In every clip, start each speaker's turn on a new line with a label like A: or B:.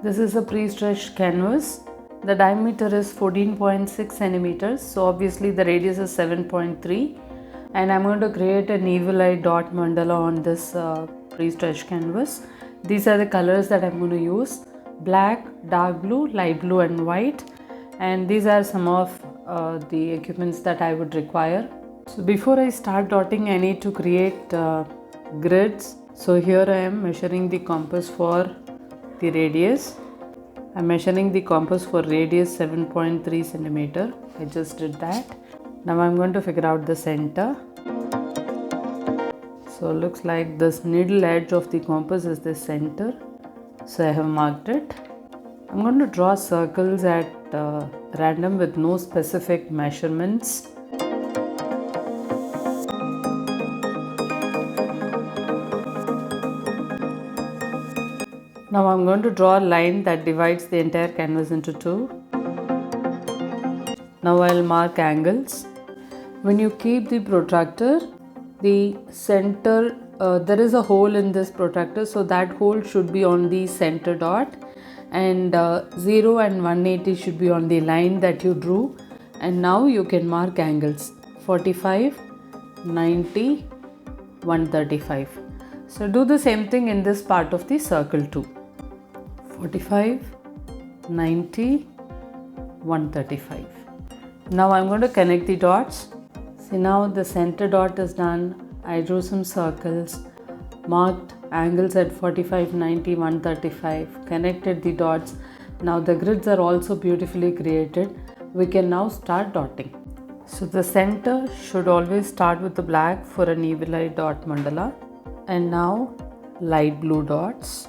A: This is a pre-stretched canvas. The diameter is 14.6 centimeters, so obviously the radius is 7.3, and I'm going to create an evil eye dot mandala on this pre-stretched canvas. These are the colors that I'm going to use: black, dark blue, light blue and white, and these are some of the equipments that I would require. So before I start dotting, I need to create grids. So here I am measuring the compass for the radius. I'm measuring the compass for radius 7.3 centimeter. I just did that. Now I'm going to figure out the center. So it looks like this needle edge of the compass is the center. So I have marked it. I'm going to draw circles at random with no specific measurements. Now I'm going to draw a line that divides the entire canvas into two. Now I'll mark angles. When you keep the protractor, the center, there is a hole in this protractor, so that hole should be on the center dot, and 0 and 180 should be on the line that you drew. And now you can mark angles: 45, 90, 135. So do the same thing in this part of the circle too. 45, 90, 135. Now I'm going to connect the dots. See, now the center dot is done. I drew some circles, marked angles at 45, 90, 135, connected the dots. Now the grids are also beautifully created. We can now start dotting. So the center should always start with the black for an evil eye dot mandala. And now light blue dots.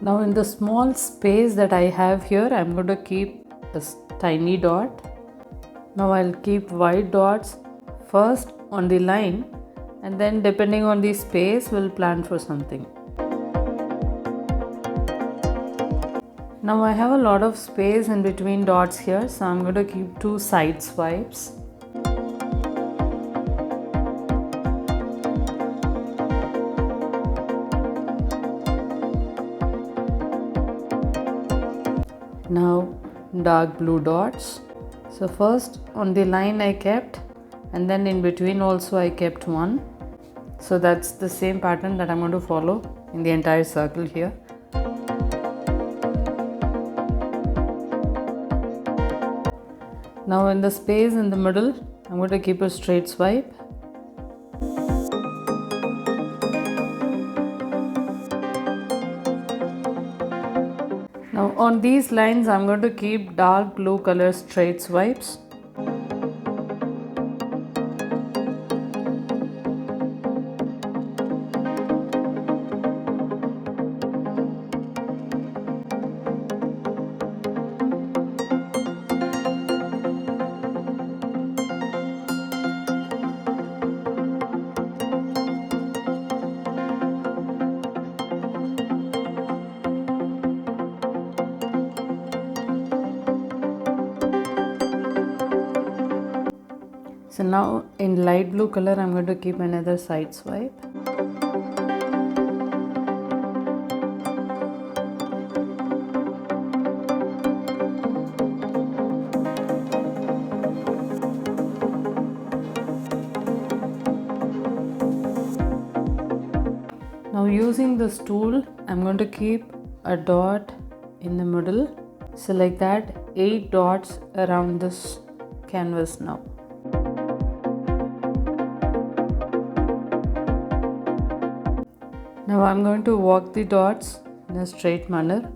A: Now in the small space that I have here, I'm going to keep a tiny dot. Now I'll keep white dots first on the line, and then depending on the space we'll plan for something. Now I have a lot of space in between dots here, so I'm going to keep 2 side swipes. Now dark blue dots. So first on the line I kept, and then in between also I kept one. So that's the same pattern that I'm going to follow in the entire circle here. Now in the space in the middle, I'm going to keep a straight swipe. Now on these lines I'm going to keep dark blue color straight swipes. So now in light blue color I'm going to keep another side swipe. Now using this tool, I'm going to keep a dot in the middle. So like that, 8 dots around this canvas now. Now I'm going to walk the dots in a straight manner.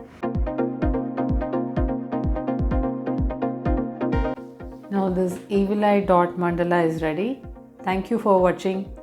A: Now this evil eye dot mandala is ready. Thank you for watching.